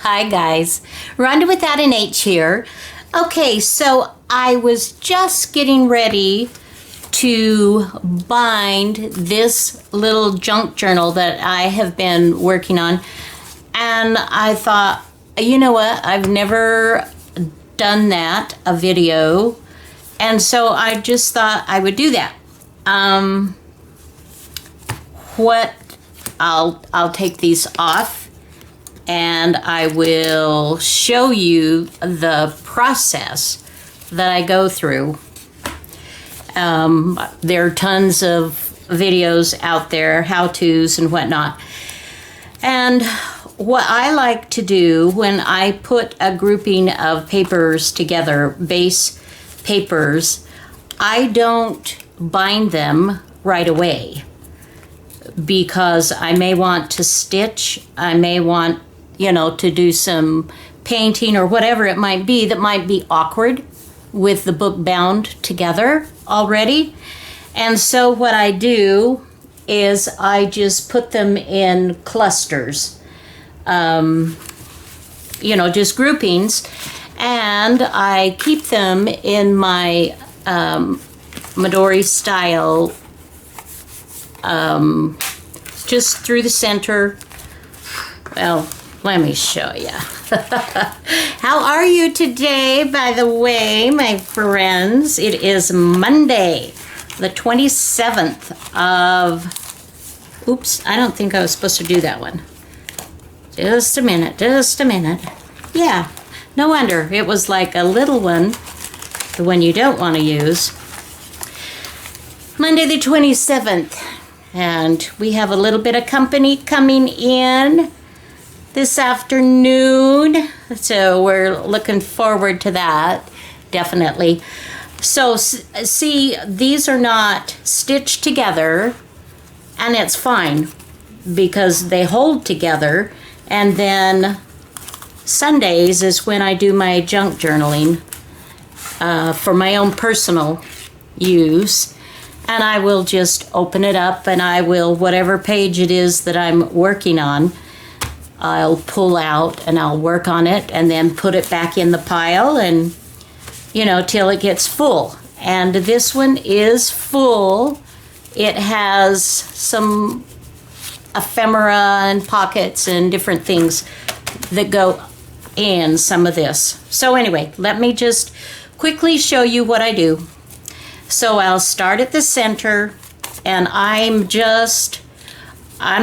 Hi guys, Ronda without an H here. Okay, so I was just getting ready to bind this little junk journal that I have been working on, and I thought, you know what, I've never done that, a video, and so I just thought I would do that. I'll take these off and I will show you the process that I go through. There are tons of videos out there, how-tos and whatnot. And what I like to do when I put a grouping of papers together, base papers, I don't bind them right away because I may want to stitch, I may want, to do some painting or whatever it might be that might be awkward with the book bound together already. And so what I do is I just put them in clusters, just groupings, and I keep them in my Midori style, just through the center. Well, let me show you. How are you today, by the way, my friends? It is Monday, the 27th of... Oops, I don't think I was supposed to do that one. Just a minute. Yeah, no wonder. It was like a little one, the one you don't want to use. Monday the 27th, and we have a little bit of company coming in this afternoon, so we're looking forward to that, definitely. So see, these are not stitched together, and it's fine because they hold together. And then Sundays is when I do my junk journaling for my own personal use, and I will just open it up and I will, whatever page it is that I'm working on, I'll pull out and I'll work on it and then put it back in the pile and, till it gets full. And this one is full. It has some ephemera and pockets and different things that go in some of this. So anyway, let me just quickly show you what I do. So I'll start at the center, and I'm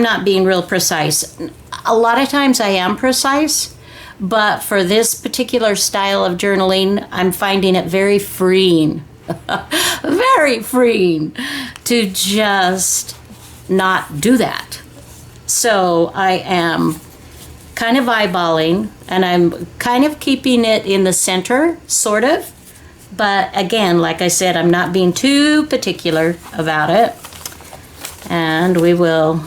not being real precise. A lot of times I am precise, but for this particular style of journaling, I'm finding it very freeing, very freeing to just not do that. So I am kind of eyeballing, and I'm kind of keeping it in the center, sort of. But again, like I said, I'm not being too particular about it. And we will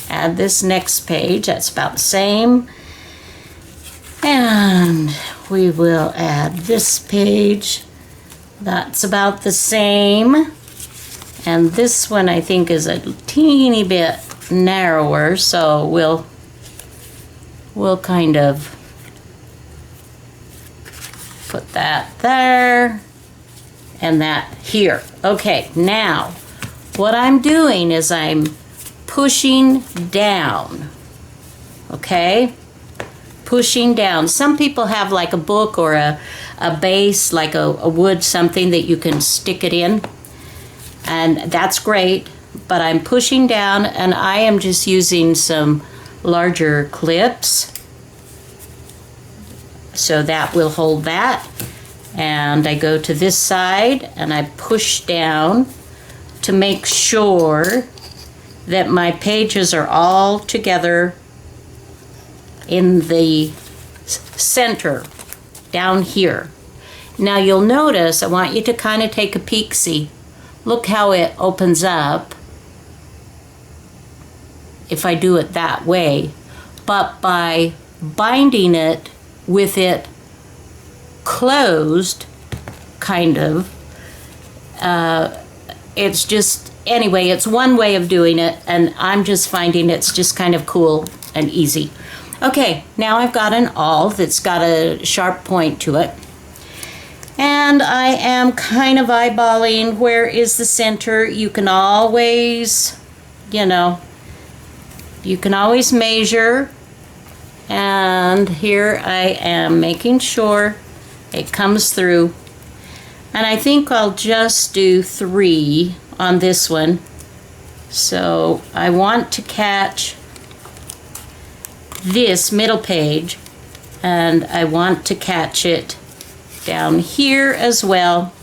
add this next page. That's about the same. And we will add this page. That's about the same. And this one I think is a teeny bit narrower, so we'll kind of put that there and that here. Okay, now what I'm doing is I'm pushing down, okay? Pushing down. Some people have like a book or a base, like a wood something that you can stick it in, and that's great, but I'm pushing down and I am just using some larger clips so that will hold that. And I go to this side and I push down to make sure that my pages are all together in the center down here. Now you'll notice, I want you to kind of take a peek-see. Look how it opens up if I do it that way. But by binding it with it closed, kind of, it's just, anyway, it's one way of doing it, and I'm just finding it's just kind of cool and easy. Okay, now I've got an awl that's got a sharp point to it. And I am kind of eyeballing where is the center. You can always, you can always measure. And here I am making sure it comes through. And I think I'll just do 3 on this one. So I want to catch this middle page, and I want to catch it down here as well.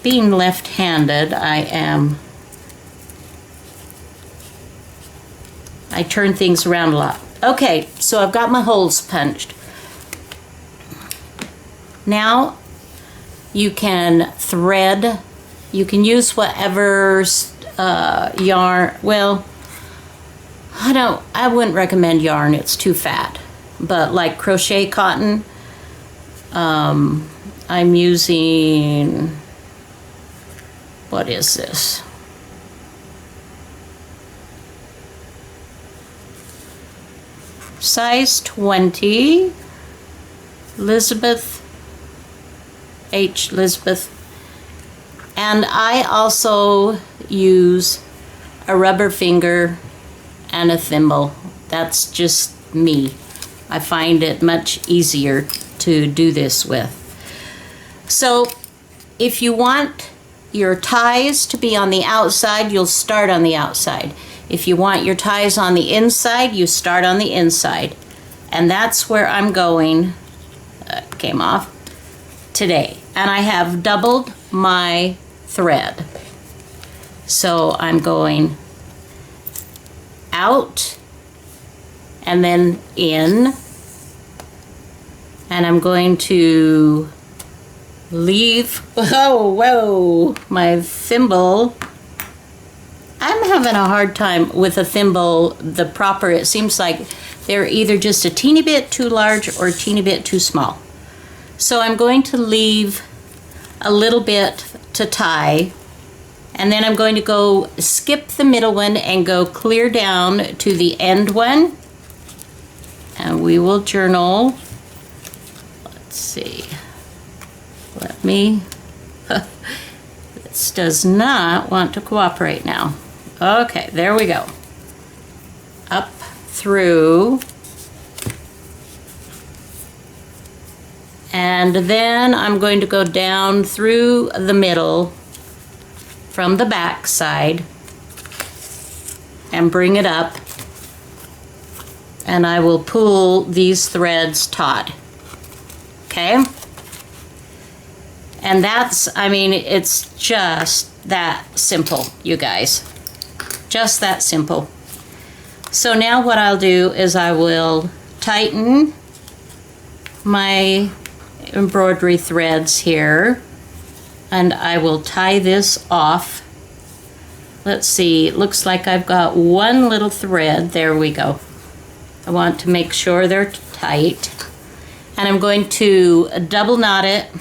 Being left-handed, I turn things around a lot. Okay, so I've got my holes punched. Now you can thread, you can use whatever yarn. Well, I wouldn't recommend yarn, it's too fat. But like crochet cotton, I'm using, what is this? Size 20, Elizabeth, H. Elizabeth. And I also use a rubber finger and a thimble. That's just me. I find it much easier to do this with. So if you want your ties to be on the outside, you'll start on the outside. If you want your ties on the inside, you start on the inside. And that's where I'm going, came off, today. And I have doubled my thread. So I'm going out and then in, and I'm going to leave, whoa, my thimble. I'm having a hard time with a thimble, it seems like they're either just a teeny bit too large or a teeny bit too small. So I'm going to leave a little bit to tie, and then I'm going to go skip the middle one and go clear down to the end one. And we will journal. Let's see. Let me, this does not want to cooperate now. Okay, there we go. Up through. And then I'm going to go down through the middle from the back side and bring it up. And I will pull these threads taut. Okay? And that's, it's just that simple, you guys. Just that simple. So now what I'll do is I will tighten my embroidery threads here, and I will tie this off. Let's see, it looks like I've got one little thread. There we go. I want to make sure they're tight, and I'm going to double knot it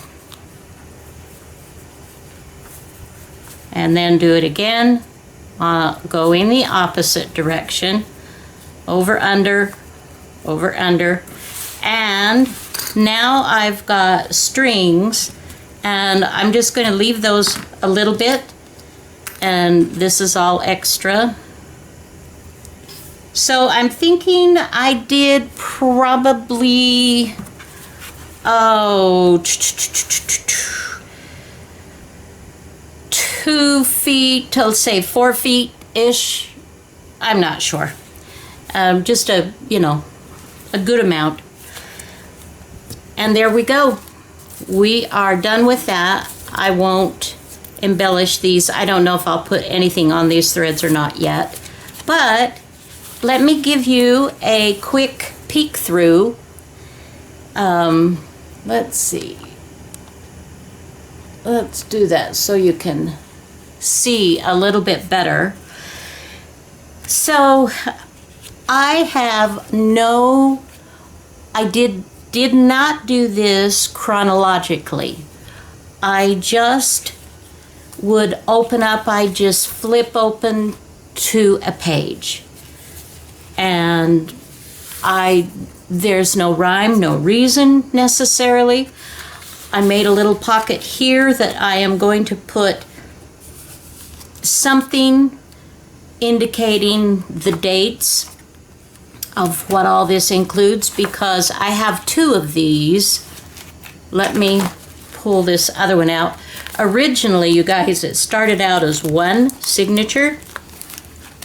and then do it again, go in the opposite direction, over under, and now I've got strings, and I'm just going to leave those a little bit, and this is all extra. So I'm thinking I did probably, 2 feet till say 4 feet-ish. I'm not sure. Just a good amount. And there we go. We are done with that. I won't embellish these. I don't know if I'll put anything on these threads or not yet. But let me give you a quick peek through. Let's see. Let's do that so you can see a little bit better. So I did not do this chronologically. I just would open up, I just flip open to a page and There's no rhyme, no reason necessarily. I made a little pocket here that I am going to put something indicating the dates of what all this includes, because I have two of these. Let me pull this other one out. Originally, you guys, it started out as one signature,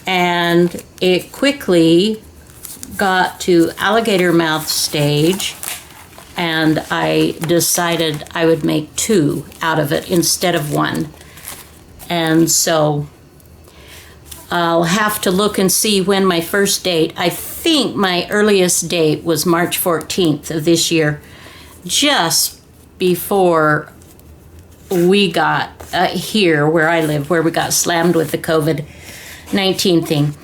and it quickly got to alligator mouth stage, and I decided I would make two out of it instead of one. And so I'll have to look and see when my first date. I think my earliest date was March 14th of this year, just before we got here where I live, where we got slammed with the COVID-19 thing.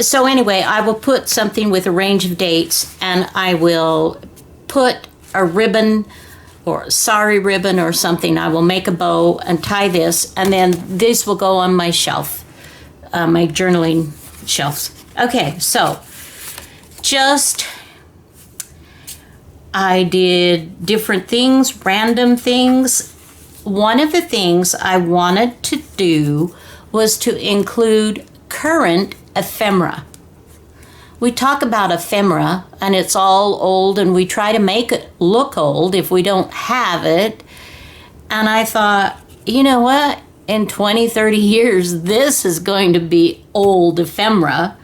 So anyway, I will put something with a range of dates, and I will put a ribbon or sari ribbon or something. I will make a bow and tie this, and then this will go on my shelf, my journaling shelves. Okay, so I did different things, random things. One of the things I wanted to do was to include current ephemera. We talk about ephemera, and it's all old, and we try to make it look old if we don't have it. And I thought, you know what? In 20, 30 years, this is going to be old ephemera.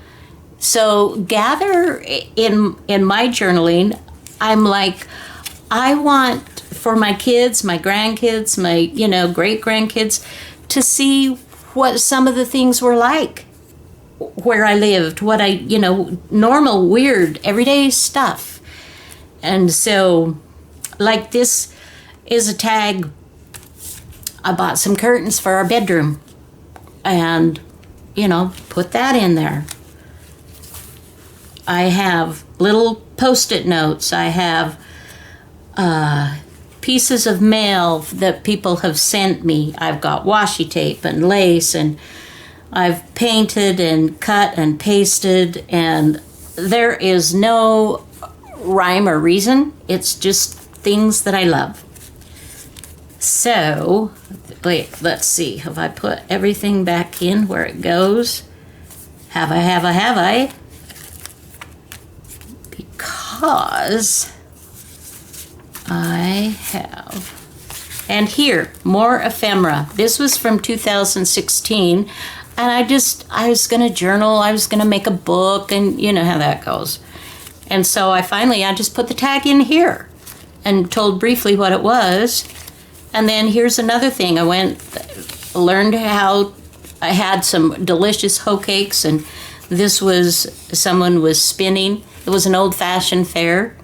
So gather in my journaling, I'm like, I want for my kids, my grandkids, my, great-grandkids to see what some of the things were like where I lived, what I, normal, weird, everyday stuff. And so, like, this is a tag. I bought some curtains for our bedroom and, put that in there. I have little Post-it notes. I have pieces of mail that people have sent me. I've got washi tape and lace, and I've painted and cut and pasted, and there is no rhyme or reason. It's just things that I love. So, wait, let's see. Have I put everything back in where it goes? Have I? Because I have. And here, more ephemera. This was from 2016. And I was going to journal. I was going to make a book, and you know how that goes. And so I just put the tag in here and told briefly what it was. And then here's another thing. Learned how I had some delicious hoe cakes, and someone was spinning. It was an old-fashioned fair.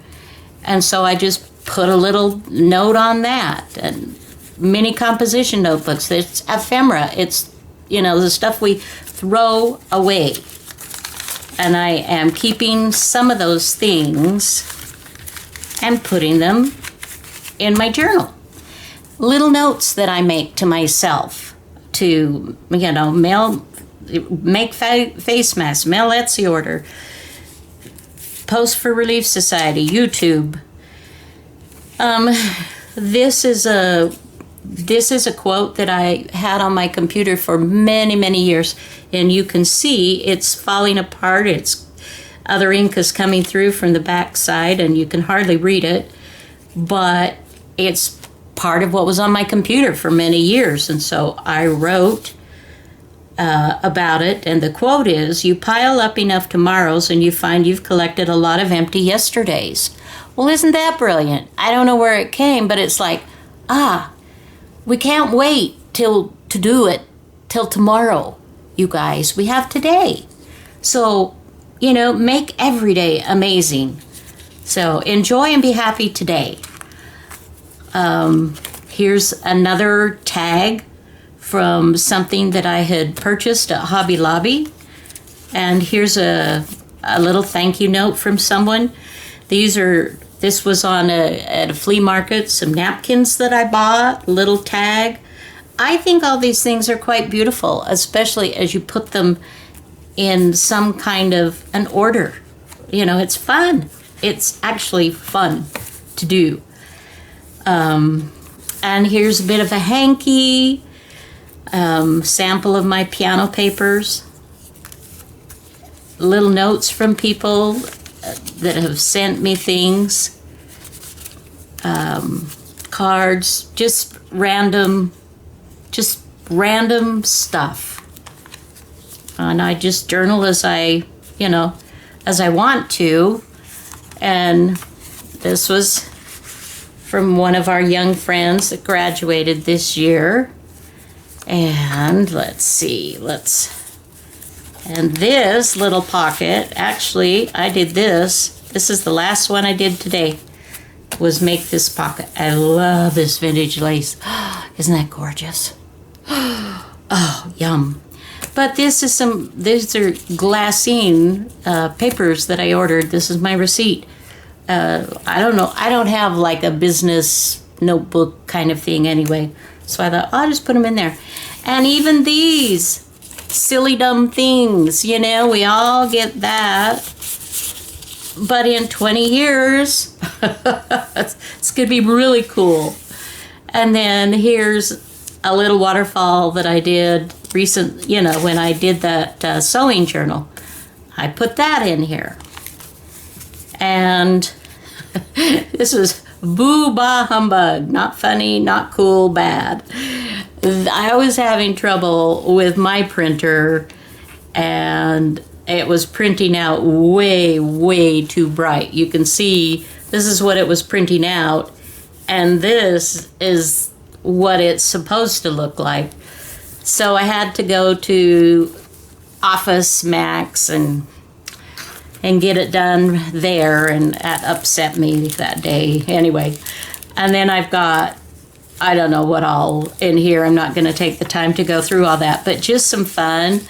And so I just put a little note on that, and mini composition notebooks. It's ephemera. It's, the stuff we throw away. And I am keeping some of those things and putting them in my journal. Little notes that I make to myself to, make face masks, mail Etsy order, post for Relief Society, YouTube. This is a quote that I had on my computer for many, many years, and you can see it's falling apart. Other ink is coming through from the back side, and you can hardly read it, but it's part of what was on my computer for many years, and so I wrote about it, and the quote is, "You pile up enough tomorrows and you find you've collected a lot of empty yesterdays." Well, isn't that brilliant? I don't know where it came, but it's like, we can't wait to do it till tomorrow, you guys. We have today. So, make every day amazing. So enjoy and be happy today. Here's another tag from something that I had purchased at Hobby Lobby. And here's a little thank you note from someone. This was at a flea market, some napkins that I bought, little tag. I think all these things are quite beautiful, especially as you put them in some kind of an order, You know, it's fun. It's actually fun to do. And here's a bit of a hanky, sample of my piano papers, little notes from people that have sent me things, cards, just random stuff. And I just journal as I want to. And this was from one of our young friends that graduated this year. And let's see, and this little pocket, actually, I did this. This is the last one I did today, was make this pocket. I love this vintage lace. Isn't that gorgeous? Oh, yum. But these are glassine papers that I ordered. This is my receipt. I don't know. I don't have like a business notebook kind of thing anyway. So I thought, I'll just put them in there. And even these silly dumb things, we all get that. But in 20 years, it's going to be really cool. And then here's a little waterfall that I did when I did that sewing journal. I put that in here. And this is boo-bah humbug. Not funny, not cool, bad. I was having trouble with my printer, and it was printing out way, way too bright. You can see this is what it was printing out, and this is what it's supposed to look like. So I had to go to Office Max and get it done there, and that upset me that day anyway. And then I've got, I don't know what all in here. I'm not going to take the time to go through all that, but just some fun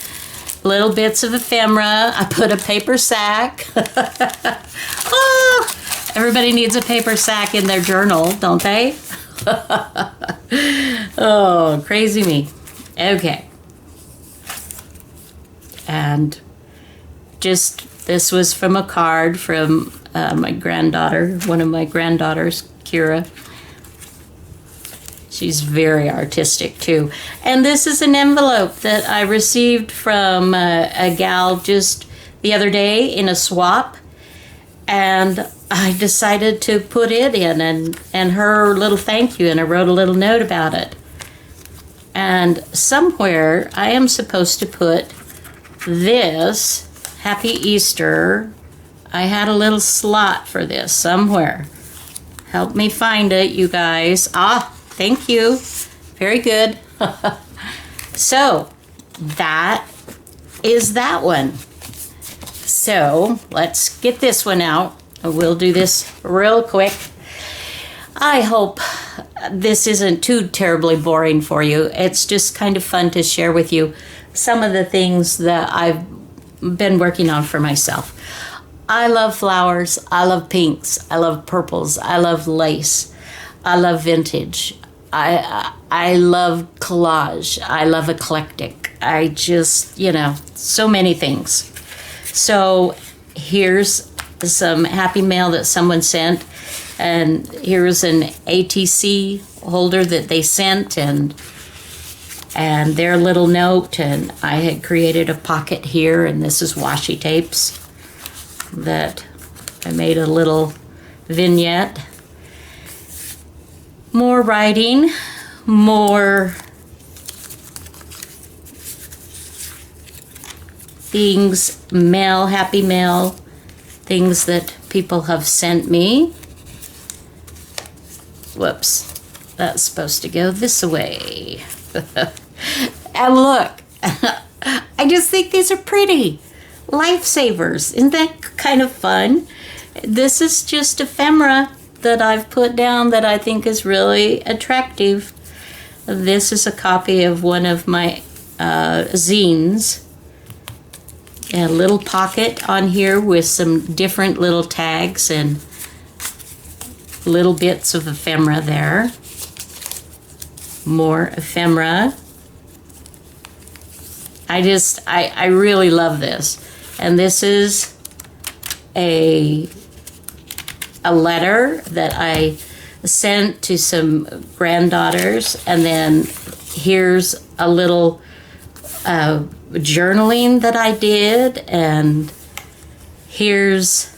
little bits of ephemera. I put a paper sack. Oh, everybody needs a paper sack in their journal, don't they? Oh, crazy me. Okay. And this was from a card from my granddaughter, one of my granddaughters, Kira. She's very artistic too. And this is an envelope that I received from a gal just the other day in a swap. And I decided to put it in and her little thank you, and I wrote a little note about it. And somewhere I am supposed to put this, Happy Easter. I had a little slot for this somewhere. Help me find it, you guys. Thank you. Very good. So that is that one. So let's get this one out. We'll do this real quick. I hope this isn't too terribly boring for you. It's just kind of fun to share with you some of the things that I've been working on for myself. I love flowers. I love pinks. I love purples. I love lace. I love vintage. I love collage. I love eclectic. I just, so many things. So here's some happy mail that someone sent. And here's an ATC holder that they sent, and their little note. And I had created a pocket here, and this is washi tapes that I made a little vignette. More writing, more things, mail, happy mail, things that people have sent me. Whoops, that's supposed to go this way. And look, I just think these are pretty. Lifesavers. Isn't that kind of fun? This is just ephemera that I've put down that I think is really attractive. This is a copy of one of my zines. A little pocket on here with some different little tags and little bits of ephemera there. More ephemera. I really love this. And this is a letter that I sent to some granddaughters, and then here's a little journaling that I did, and here's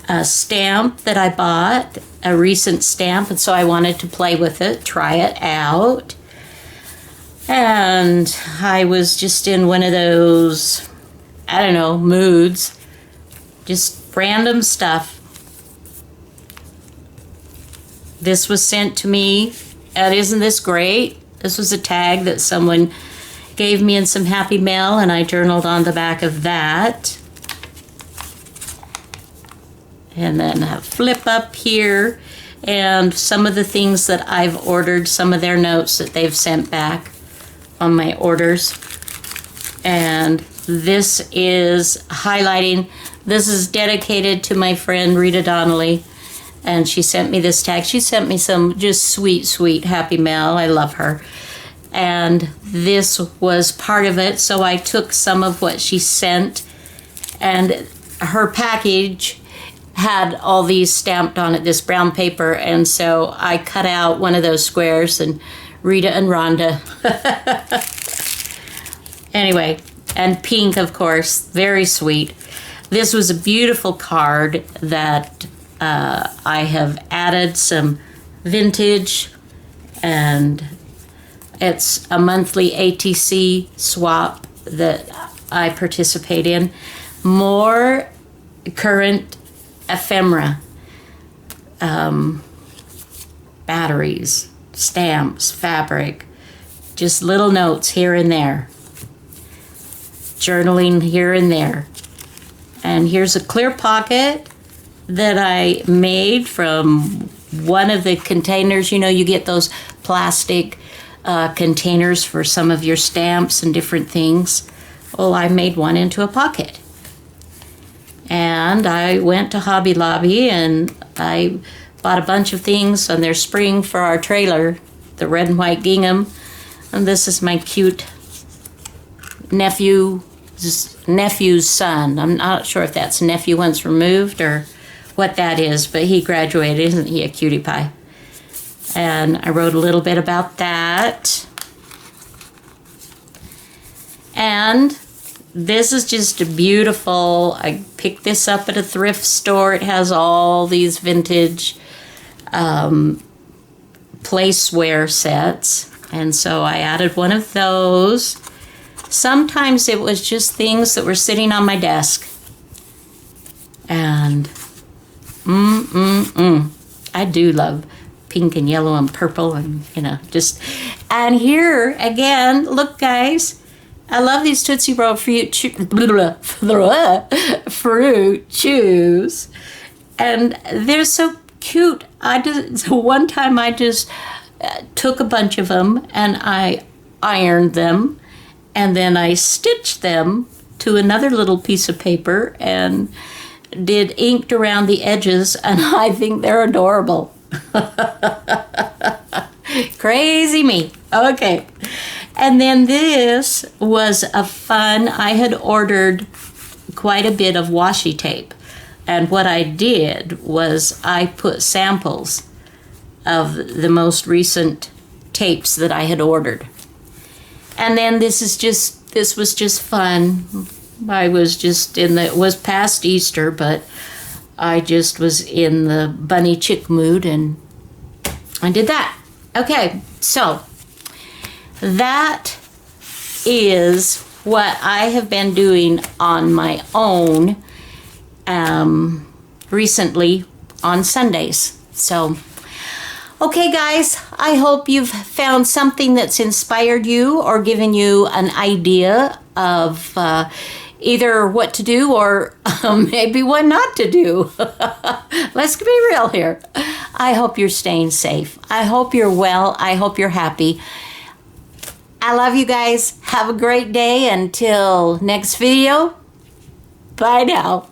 a stamp that I bought, a recent stamp, and so I wanted to play with it, try it out. And I was just in one of those, I don't know, moods, just random stuff. This was sent to me, and isn't this great? This was a tag that someone gave me in some Happy Mail, and I journaled on the back of that. And then a flip up here, and some of the things that I've ordered, some of their notes that they've sent back on my orders. And this is highlighting, this is dedicated to my friend Rita Donnelly, and she sent me this tag. She sent me some just sweet, sweet Happy Mail. I love her. And this was part of it, so I took some of what she sent, and her package had all these stamped on it, this brown paper, and so I cut out one of those squares, and Rita and Ronda. Anyway, and pink, of course, very sweet. This was a beautiful card that I have added some vintage, and it's a monthly ATC swap that I participate in. More current ephemera, batteries, stamps, fabric, just little notes here and there, journaling here and there. And here's a clear pocket that I made from one of the containers. You know, you get those plastic containers for some of your stamps and different things. Well, I made one into a pocket. And I went to Hobby Lobby and I bought a bunch of things on their spring for our trailer, the red and white gingham. And this is my cute nephew's son. I'm not sure if that's nephew once removed or what that is, but he graduated. Isn't he a cutie pie? And I wrote a little bit about that. And this is just a beautiful, I picked this up at a thrift store. It has all these vintage placeware sets. And so I added one of those. Sometimes it was just things that were sitting on my desk. And I do love pink and yellow and purple and, you know, just. And here, again, look, guys. I love these Tootsie Roll fruit chews, and they're so cute. One time I just took a bunch of them and I ironed them, and then I stitched them to another little piece of paper and inked around the edges, and I think they're adorable. Crazy me. Okay. And then this was a fun, I had ordered quite a bit of washi tape. And what I did was I put samples of the most recent tapes that I had ordered. And then this was just fun. I was just it was past Easter, but I just was in the bunny chick mood and I did that. Okay, so that is what I have been doing on my own recently on Sundays. So, okay, guys, I hope you've found something that's inspired you or given you an idea of either what to do or maybe what not to do. Let's be real here. I hope you're staying safe. I hope you're well. I hope you're happy. I love you guys. Have a great day. Until next video. Bye now.